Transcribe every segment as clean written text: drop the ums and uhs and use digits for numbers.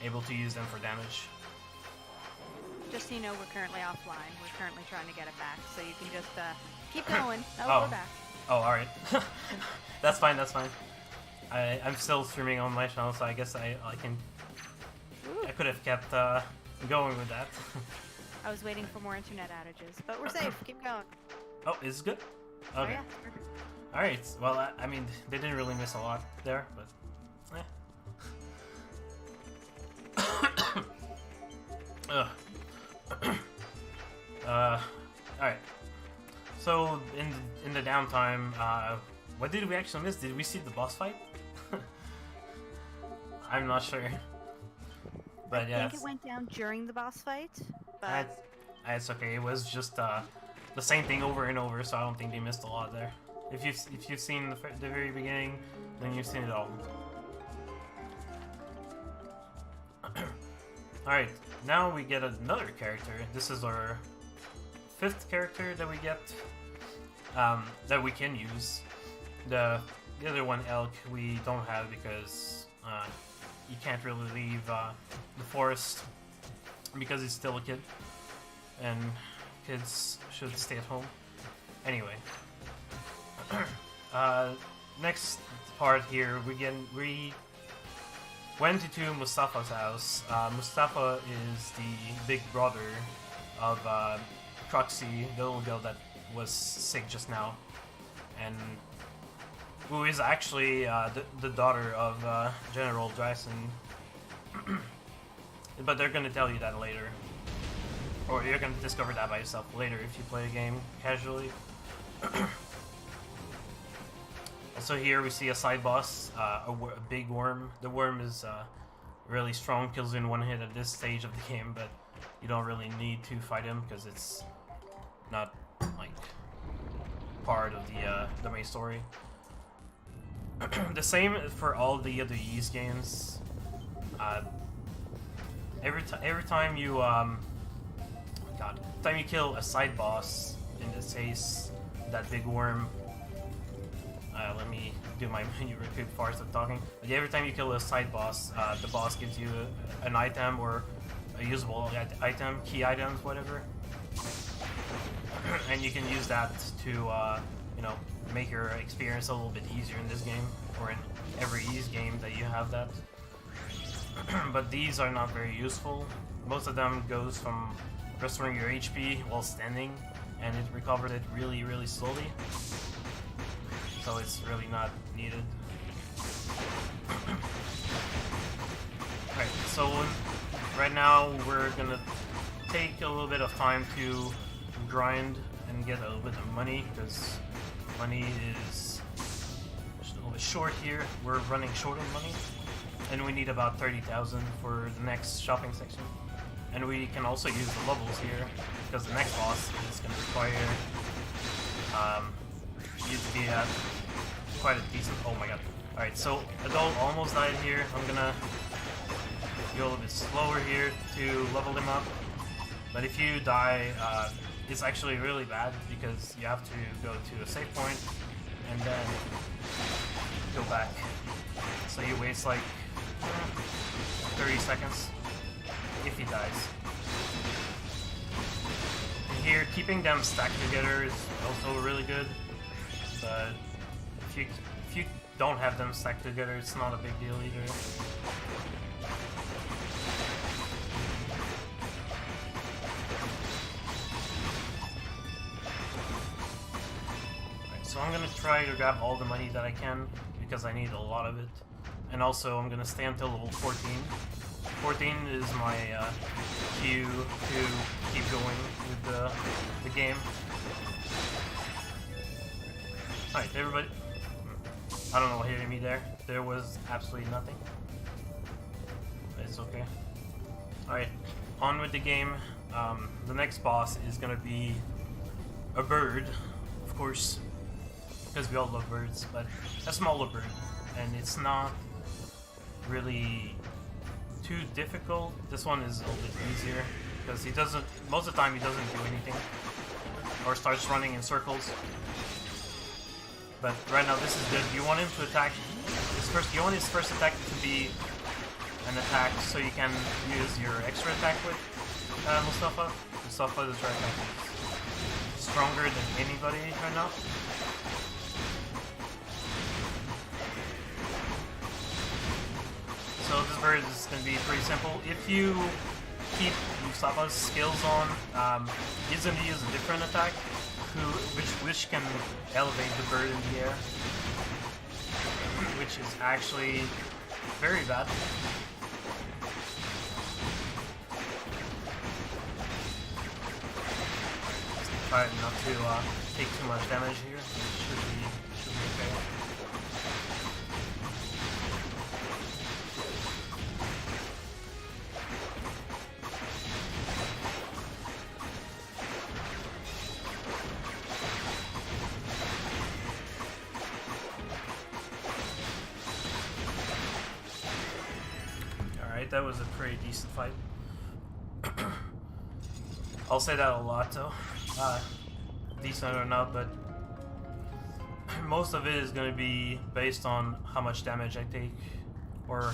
able to use them for damage. Just so you know, we're currently offline. We're currently trying to get it back, so you can just keep going. Oh, we're back. Oh, alright. That's fine, that's fine. I'm still streaming on my channel, so I guess I can... Ooh. I could have kept going with that. I was waiting for more internet outages, but we're safe. Keep going. Oh, is it good? Okay. Oh, yeah. Alright, well, I mean, they didn't really miss a lot there, but... Ugh. Alright. So, in the downtime, what did we actually miss? Did we see the boss fight? I'm not sure. But yeah. I think it went down during the boss fight, but... It's okay, it was just the same thing over and over, so I don't think they missed a lot there. If you've seen the very beginning, then you've seen it all. Alright, now we get another character. This is our 5th character that we get, that we can use. The other one, Elk, we don't have because you can't really leave the forest because he's still a kid, and kids should stay at home. Anyway, next part here, we went to Mustafa's house. Mustafa is the big brother of Truxie, the little girl that was sick just now, and who is actually the daughter of General Drasen. But they're gonna tell you that later. Or you're gonna discover that by yourself later if you play a game casually. Also here we see a side boss, a big worm. The worm is really strong, kills you in one hit at this stage of the game, but you don't really need to fight him because it's not like part of the main story. The same for all the other Ys games. Every time you time you kill a side boss, in this case that big worm. Let me do my menu real quick before I start talking. But yeah, every time you kill a side boss, the boss gives you an item or a usable item, key items, whatever, and you can use that to you know, make your experience a little bit easier in this game, or in every Ys game that you have that. But these are not very useful. Most of them goes from restoring your HP while standing, and it recovers it really, really slowly. So it's really not needed. Alright, so right now we're gonna take a little bit of time to grind and get a little bit of money, because money is just a little bit short here. We're running short on money, and we need about 30,000 for the next shopping section. And we can also use the levels here, because the next boss is going to require you to be at quite a decent... Oh my god. Alright, so Adult almost died here. I'm gonna go a little bit slower here to level him up. But if you die, it's actually really bad, because you have to go to a save point and then go back. So you waste like 30 seconds if he dies. And here, keeping them stacked together is also really good, but if you don't have them stacked together, it's not a big deal either. Alright, so I'm gonna try to grab all the money that I can, because I need a lot of it. And also, I'm gonna stay until level 14. 14 is my cue to keep going with the game. Alright, everybody. I don't know what hit me there. There was absolutely nothing. It's okay. Alright, on with the game. The next boss is gonna be a bird, of course, because we all love birds, but a smaller bird. And it's not really too difficult. This one is a little bit easier, because he doesn't, most of the time he doesn't do anything, or starts running in circles. But right now this is good. You want him to attack, you want his first attack to be an attack so you can use your extra attack with Mustafa. Mustafa's right attack is stronger than anybody right now. So this bird is going to be pretty simple. If you keep Mustafa's skills on, he's going to use a different attack, which can elevate the bird in the air, which is actually very bad. Just try not to take too much damage here. It should be okay. That was a pretty decent fight. I'll say that a lot though. Decent or not, but most of it is going to be based on how much damage I take, or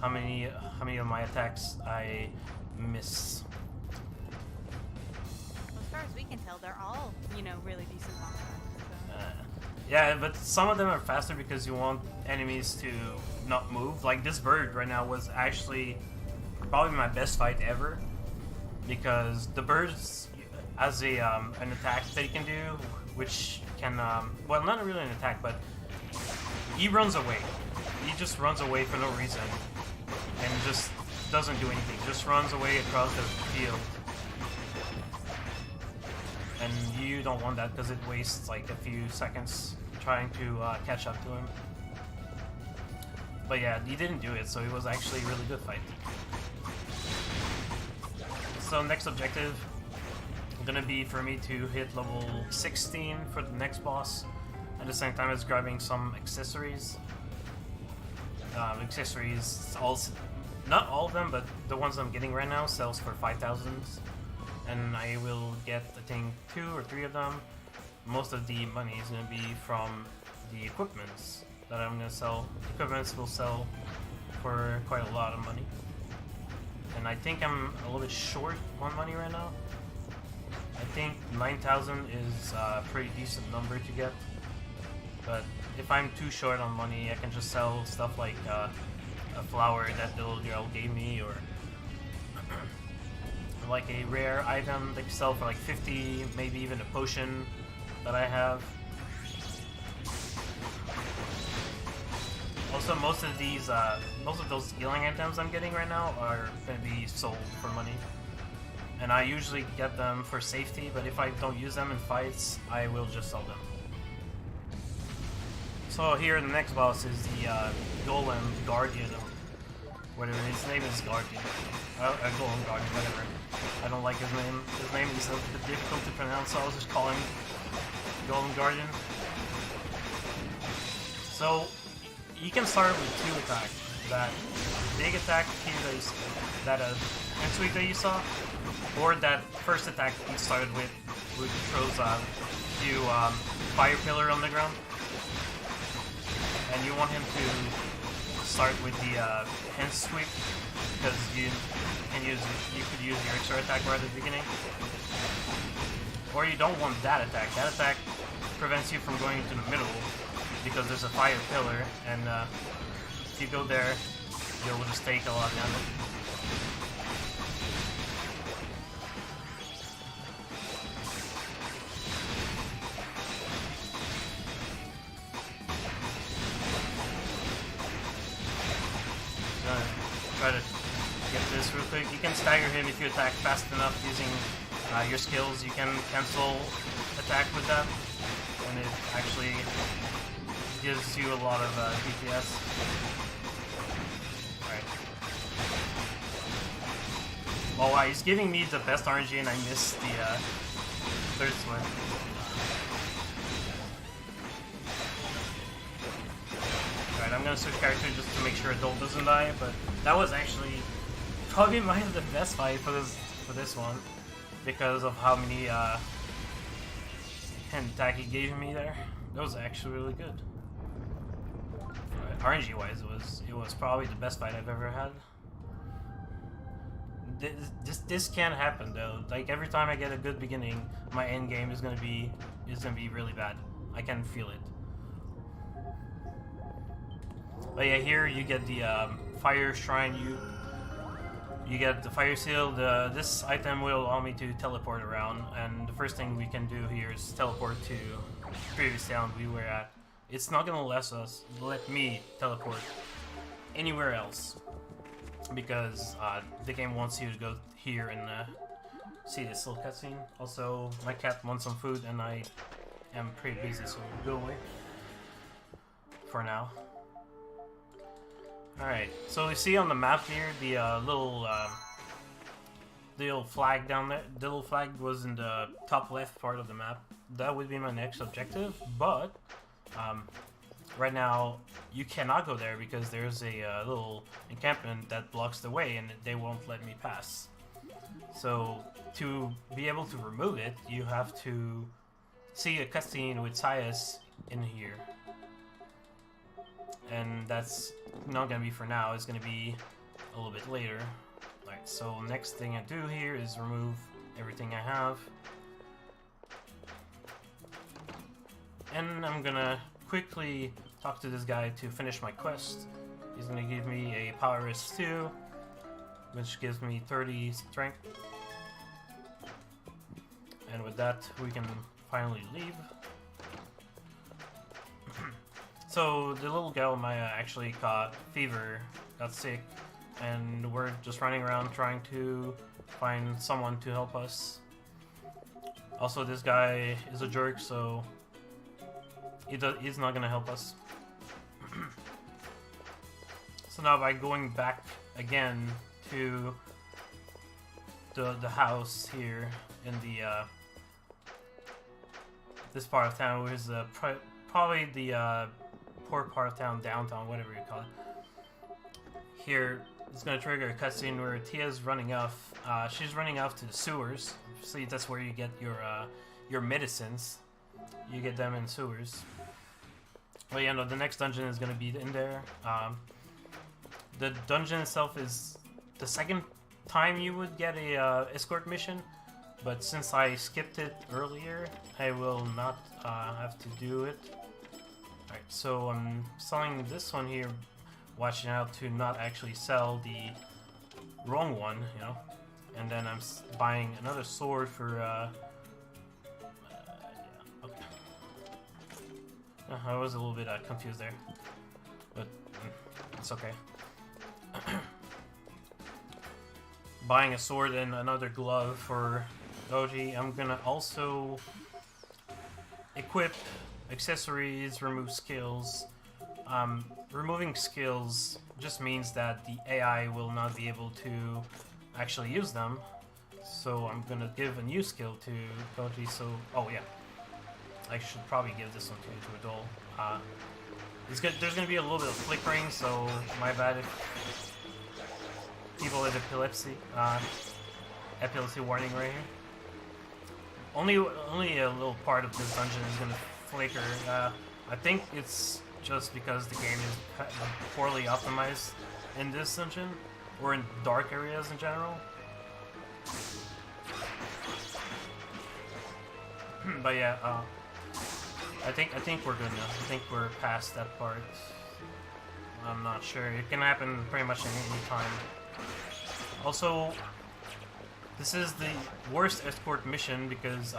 how many of my attacks I miss. Well, as far as we can tell, they're all, you know, really decent boss fights. So. Yeah, but some of them are faster because you want enemies to not move. Like this bird right now was actually probably my best fight ever, because the bird has a an attack that he can do, which can well, not really an attack, but he runs away. He just runs away for no reason and just doesn't do anything. Just runs away across the field. And you don't want that because it wastes like a few seconds trying to catch up to him. But yeah, he didn't do it, so it was actually a really good fight. So next objective gonna be for me to hit level 16 for the next boss, at the same time as grabbing some accessories. Accessories, not all of them, but the ones I'm getting right now sells for 5,000. And I will get, I think, 2 or 3 of them. Most of the money is going to be from the equipments that I'm going to sell. Equipments will sell for quite a lot of money. And I think I'm a little bit short on money right now. I think 9,000 is a pretty decent number to get. But if I'm too short on money, I can just sell stuff like a flower that the little girl gave me, or like a rare item that you sell for like 50, maybe even a potion that I have. Also, most of those healing items I'm getting right now are going to be sold for money. And I usually get them for safety, but if I don't use them in fights, I will just sell them. So here, the next boss is the Golem Guardian, or whatever, his name is Guardian. Golem Guardian, whatever. I don't like his name. His name is a bit difficult to pronounce, so I'll just call him Golem Guardian. So, you can start with 2 attacks. That big attack here that hand sweep that you saw, or that first attack he started with, which throws you fire pillar on the ground. And you want him to start with the hand sweep, because you could use your extra attack right at the beginning. Or you don't want that attack. That attack prevents you from going into the middle because there's a fire pillar, and if you go there, you'll just take a lot of damage. Try to get this real quick. You can stagger him if you attack fast enough using your skills. You can cancel attack with that, and it actually gives you a lot of DPS. Alright. Oh wow, he's giving me the best RNG and I missed the third swing. Alright, I'm gonna switch character just to make sure Deln doesn't die, but that was actually probably the best fight for this one, because of how many hand attack he gave me there. That was actually really good. Alright. RNG wise, it was probably the best fight I've ever had. This can't happen though. Like every time I get a good beginning, my end game is gonna be really bad. I can feel it. But yeah, here you get the fire shrine. You get the fire seal. This item will allow me to teleport around, and the first thing we can do here is teleport to the previous town we were at. It's not gonna let me teleport anywhere else because the game wants you to go here and see this little cutscene. Also, my cat wants some food, and I am pretty busy, so go away for now. Alright, so you see on the map here the little flag down there. The little flag was in the top left part of the map. That would be my next objective, but right now you cannot go there because there's a little encampment that blocks the way and they won't let me pass. So to be able to remove it, you have to see a cutscene with Sias in here. And that's not gonna be for now, it's gonna be a little bit later. Alright, so next thing I do here is remove everything I have. And I'm gonna quickly talk to this guy to finish my quest. He's gonna give me a power wrist 2, which gives me 30 strength. And with that, we can finally leave. So the little girl Maya actually caught fever, got sick, and we're just running around trying to find someone to help us. Also, this guy is a jerk, so he's not gonna help us. So now by going back again to the house here in the this part of town, which is probably the poor part of town, downtown, whatever you call it. Here, it's gonna trigger a cutscene where Tia's running off. She's running off to the sewers. See, that's where you get your medicines. You get them in sewers. But yeah, no, the next dungeon is gonna be in there. The dungeon itself is the second time you would get a escort mission, but since I skipped it earlier, I will not have to do it. Alright, so I'm selling this one here, watching out to not actually sell the wrong one, you know. And then I'm buying another sword for, yeah, okay. I was a little bit confused there, but it's okay. Buying a sword and another glove for Doji. I'm gonna also equip accessories, remove skills. Removing skills just means that the AI will not be able to actually use them. So I'm gonna give a new skill to Doji. So, oh yeah, I should probably give this one to Adol. There's gonna be a little bit of flickering, so my bad if people with epilepsy. Epilepsy warning right here. Only a little part of this dungeon is gonna flicker. I think it's just because the game is poorly optimized in this dungeon, or in dark areas in general. But yeah, I think we're good now. I think we're past that part. I'm not sure. It can happen pretty much at any time. Also, this is the worst escort mission because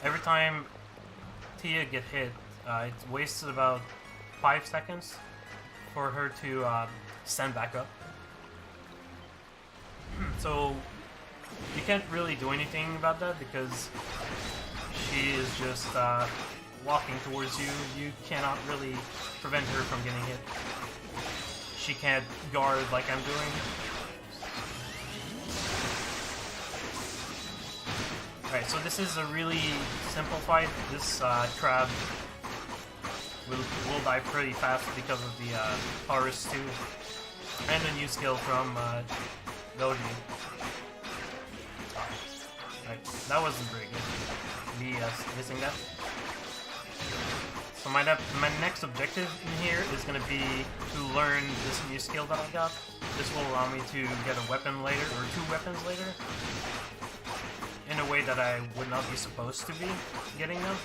every time Tia gets hit, it wastes about 5 seconds for her to stand back up. So you can't really do anything about that because she is just walking towards you. You cannot really prevent her from getting hit. She can't guard like I'm doing. Alright, so this is a really simple fight. This crab will die pretty fast because of the Taurus 2 and a new skill from Doji. Alright, that wasn't very good. Me missing that. So my next objective in here is going to be to learn this new skill that I got. This will allow me to get a weapon later, or 2 weapons later, in a way that I would not be supposed to be getting them.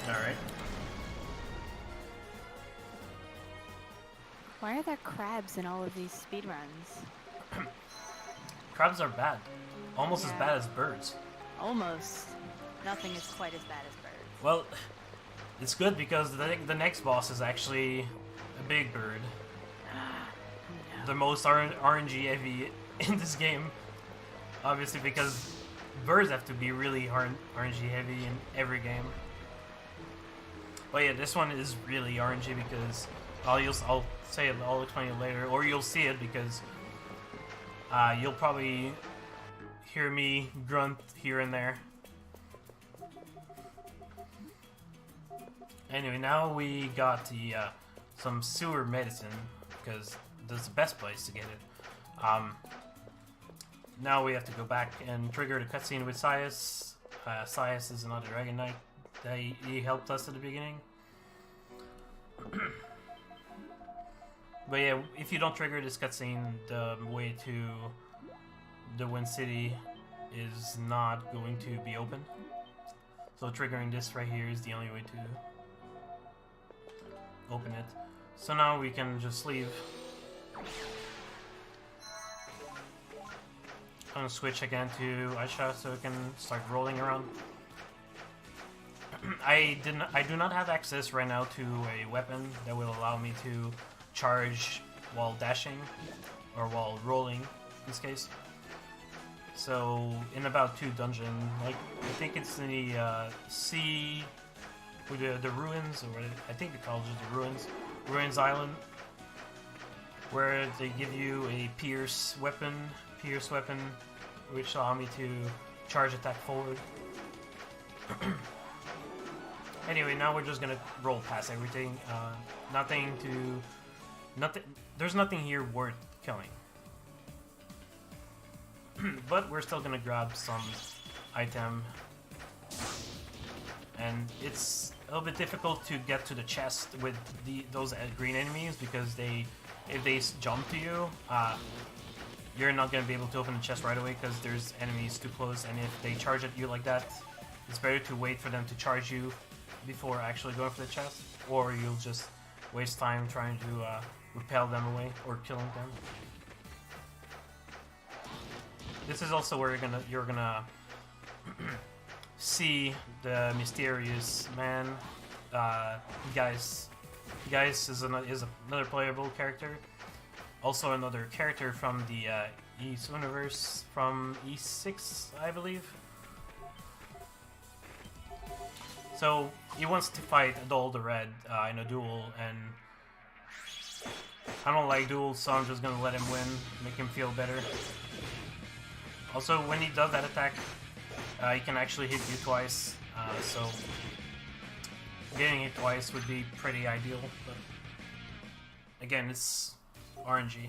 Alright. Why are there crabs in all of these speedruns? Crabs are bad. Almost as Yeah. bad as birds. Almost. Nothing is quite as bad as birds. Well, it's good because the next boss is actually a big bird. No. The most RNG heavy in this game. Obviously because birds have to be really RNG heavy in every game. But yeah, this one is really RNG because I'll say it, I'll explain it later, or you'll see it because you'll probably hear me grunt here and there. Anyway, now we got the some sewer medicine because that's the best place to get it. Now we have to go back and trigger the cutscene with Sias. Sias is another Dragon Knight. He helped us at the beginning. But yeah, if you don't trigger this cutscene, the way to the Wind City is not going to be open. So triggering this right here is the only way to open it. So now we can just leave. I'm gonna switch again to Aisha so we can start rolling around. I do not have access right now to a weapon that will allow me to charge while dashing or while rolling in this case. So in about 2 dungeons, like I think it's in the sea with the ruins, or I think they call it the ruins island, where they give you a pierce weapon, which allow me to charge attack forward. Anyway, now we're just gonna roll past everything. There's nothing here worth killing. But we're still gonna grab some item. And it's a little bit difficult to get to the chest with those green enemies because if they jump to you, you're not gonna be able to open the chest right away because there's enemies too close, and if they charge at you like that, it's better to wait for them to charge you before actually going for the chest, or you'll just waste time trying to repel them away or killing them. This is also where you're gonna see the mysterious man. Guys is another playable character. Also another character from the East universe from E6, I believe. So he wants to fight Adol the Red in a duel, and I don't like duels, so I'm just gonna let him win, make him feel better. Also, when he does that attack, he can actually hit you twice, so getting hit twice would be pretty ideal, but again, it's RNG.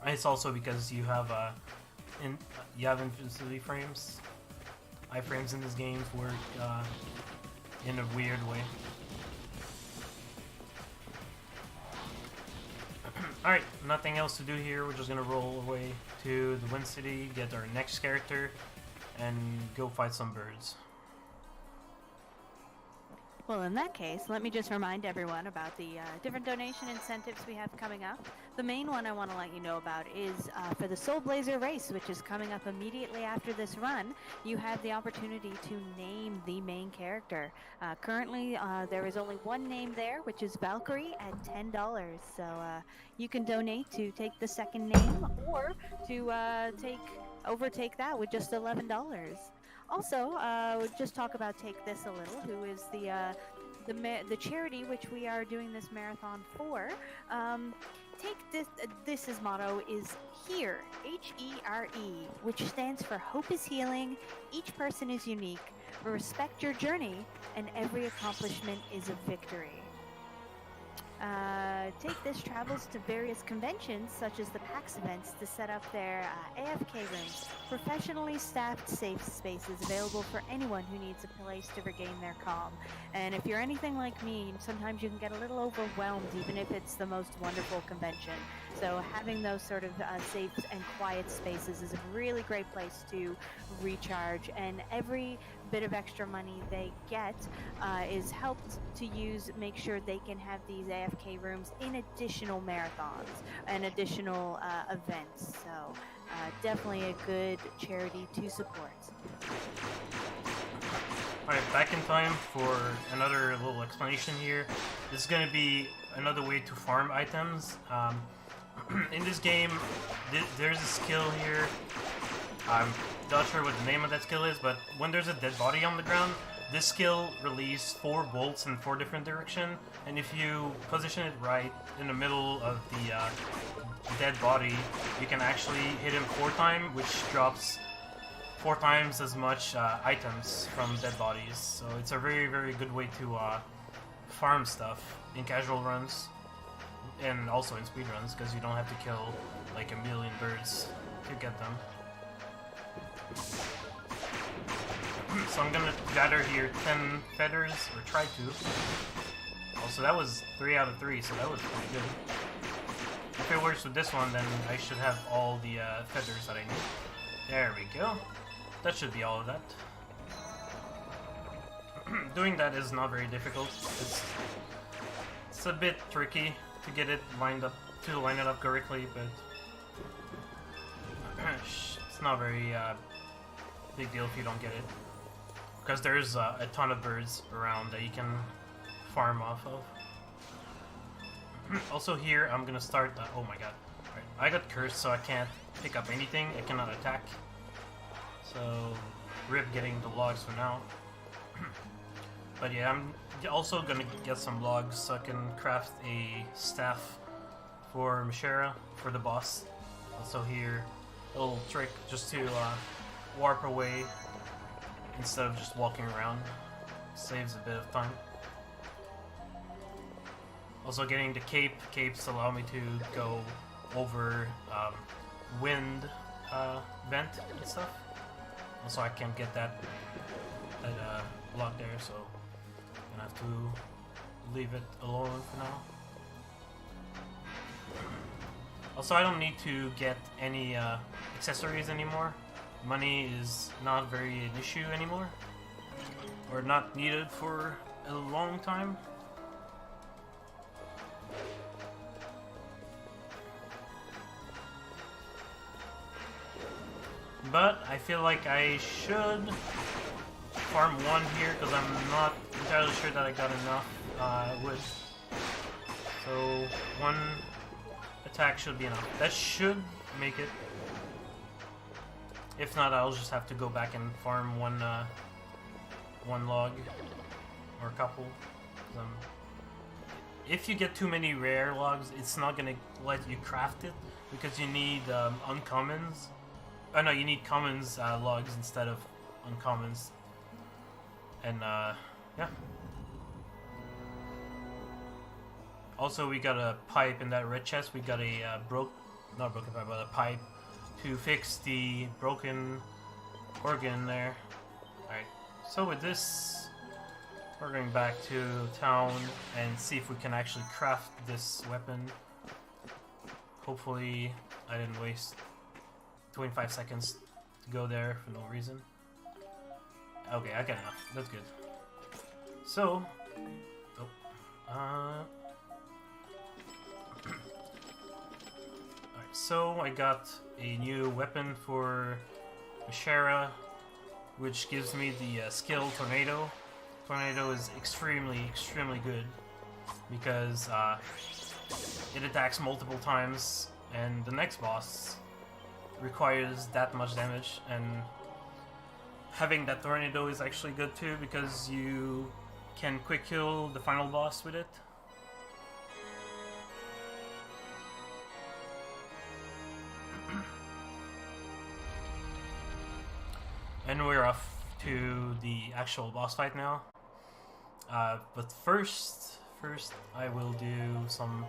And it's also because you have infinity frames. Iframes in this game work in a weird way. Alright, nothing else to do here. We're just gonna roll away to the Wind City, get our next character, and go fight some birds. Well, in that case, let me just remind everyone about the different donation incentives we have coming up. The main one I want to let you know about is for the Soul Blazer race, which is coming up immediately after this run. You have the opportunity to name the main character. Currently, there is only one name there, which is Valkyrie at $10. So you can donate to take the second name, or to overtake that with just $11. Also, just talk about Take This a Little, who is the charity which we are doing this marathon for. Take This, this's motto is HERE, H-E-R-E, which stands for Hope is Healing, Each Person is Unique, Respect Your Journey, and Every Accomplishment is a Victory. Take this travels to various conventions, such as the PAX events, to set up their AFK rooms, professionally staffed safe spaces available for anyone who needs a place to regain their calm. And if you're anything like me, sometimes you can get a little overwhelmed, even if it's the most wonderful convention. So having those sort of safe and quiet spaces is a really great place to recharge, and every bit of extra money they get is helped to make sure they can have these AFK rooms in additional marathons and additional events. So definitely a good charity to support. Alright, back in time for another little explanation here. This is going to be another way to farm items. In this game, there's a skill here. I'm not sure what the name of that skill is, but when there's a dead body on the ground, this skill releases 4 bolts in 4 different directions, and if you position it right in the middle of the dead body, you can actually hit him 4 times, which drops 4 times as much items from dead bodies. So it's a very, very good way to farm stuff in casual runs, and also in speedruns, because you don't have to kill like a million birds to get them. So I'm gonna gather here 10 feathers, or try to. Also, that was 3 out of 3, so that was pretty good. If it works with this one, then I should have all the feathers that I need. There we go. That should be all of that. Doing that is not very difficult. It's a bit tricky to get it lined up, to line it up correctly, but it's not very big deal if you don't get it, because there's a ton of birds around that you can farm off of. Also here, I'm gonna start. Oh my god! Right. I got cursed, so I can't pick up anything. I cannot attack. So, rip getting the logs for now. But yeah, I'm also gonna get some logs so I can craft a staff for Mishera, for the boss. Also here, a little trick just to warp away instead of just walking around. Saves a bit of time. Also getting the capes allow me to go over wind vent and stuff. Also I can't get that block there, so I'm gonna have to leave it alone for now. Also, I don't need to get any accessories anymore. Money is not very an issue anymore, or not needed for a long time. But I feel like I should farm 1 here, because I'm not entirely sure that I got enough wood. So 1 attack should be enough. That should make it. If not, I'll just have to go back and farm one log or a couple. If you get too many rare logs, it's not gonna let you craft it, because you need uncommons. Oh no, you need commons logs instead of uncommons. And yeah. Also, we got a pipe in that red chest. We got a not broken pipe, but a pipe to fix the broken organ there. Alright, so with this, we're going back to town and see if we can actually craft this weapon. Hopefully, I didn't waste 25 seconds to go there for no reason. Okay, I got enough. That's good. So, so I got a new weapon for Mishera, which gives me the skill Tornado. Tornado is extremely good because it attacks multiple times, and the next boss requires that much damage, and having that Tornado is actually good too, because you can quick kill the final boss with it. And we're off to the actual boss fight now. But first First, I will do some